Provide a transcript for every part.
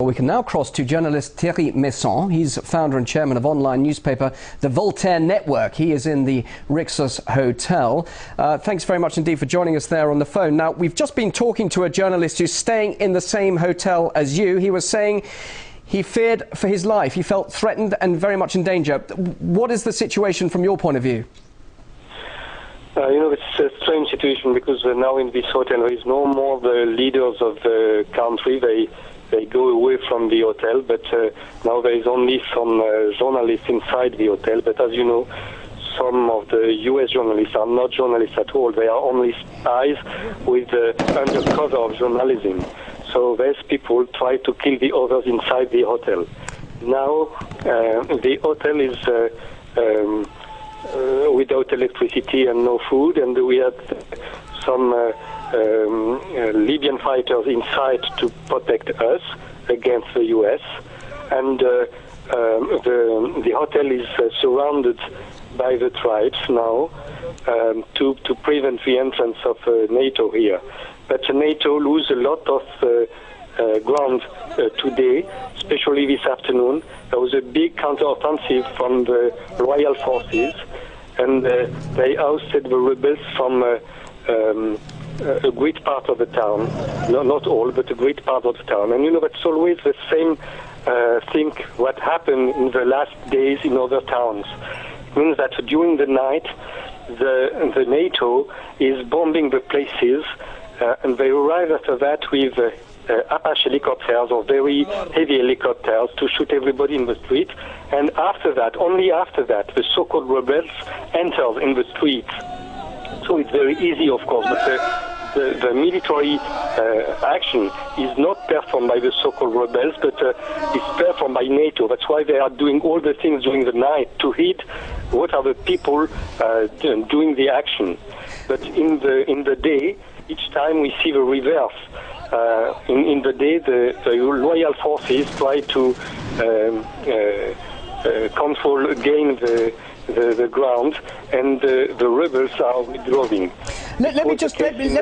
We can now cross to journalist THIERRY MEYSSAN. He's founder and chairman of online newspaper The Voltaire Network. He is in the Rixos Hotel. Thanks very much indeed for joining us there on the phone. Now, we've just been talking to a journalist who's staying in the same hotel as you. He was saying he feared for his life. He felt threatened and very much in danger. What is the situation from your point of view? It's a strange situation because now in this hotel there is no more the leaders of the country. They go away from the hotel, but now there is only some journalists inside the hotel. But as you know, some of the US journalists are not journalists at all. They are only spies with undercover of journalism. So these people try to kill the others inside the hotel. Now the hotel is without electricity and no food, and we had some Libyan fighters inside to protect us against the US, and the hotel is surrounded by the tribes now to prevent the entrance of NATO here. But NATO lose a lot of ground today, especially this afternoon. There was a big counteroffensive from the royal forces, and they ousted the rebels from a great part of the town. No, not all, but a great part of the town. And that's always the same thing what happened in the last days in other towns. It means that during the night, the NATO is bombing the places, and they arrive after that with Apache helicopters or very heavy helicopters to shoot everybody in the street. And after that, only after that, the so-called rebels enter in the streets. So it's very easy, of course, but the military action is not performed by the so-called rebels, but is performed by NATO. That's why they are doing all the things during the night to hit what are the people doing the action. But in the day, each time we see the reverse. In the day, the loyal forces try to control again the ground, and the rebels are withdrawing. Let me just quickly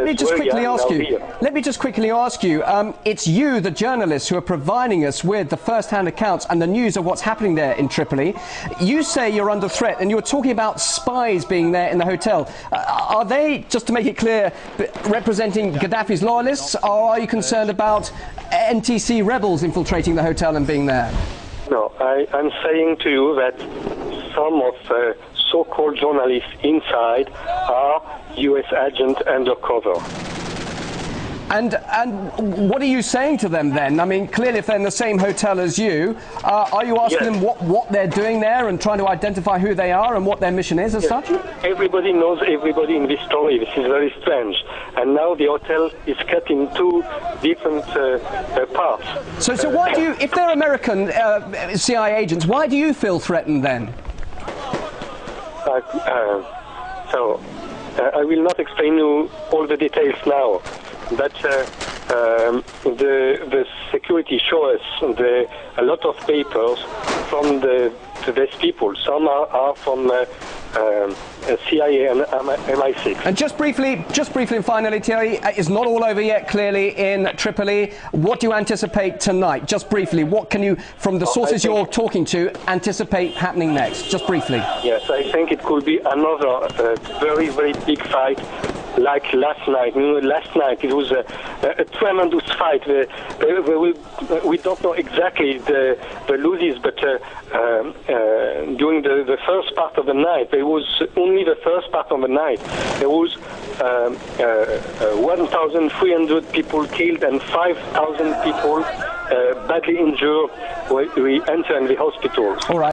ask you. It's you, the journalists, who are providing us with the first-hand accounts and the news of what's happening there in Tripoli. You say you're under threat, and you're talking about spies being there in the hotel. Are they, just to make it clear, representing Gaddafi's loyalists, or are you concerned about NTC rebels infiltrating the hotel and being there? No, I'm saying to you that some of so-called journalists inside are US agents undercover. And what are you saying to them then? I mean, clearly if they're in the same hotel as you, are you asking them what they're doing there and trying to identify who they are and what their mission is as such? Everybody knows everybody in this story. This is very strange. And now the hotel is cut in two different parts. So why do you, if they're American CIA agents, why do you feel threatened then? I will not explain you all the details now, but the security shows us a lot of papers from these people. Some are from CIA and MI6. And just briefly and finally, Thierry, it's not all over yet, clearly, in Tripoli. What do you anticipate tonight? Just briefly, what can you, from the sources you're talking to, anticipate happening next? Just briefly. Yes, I think it could be another very, very big fight like last night. Last night it was a tremendous fight. We don't know exactly the losses, but during the first part of the night, there was only the first part of the night. There was 1,300 people killed and 5,000 people badly injured. We enter in the hospital. All right.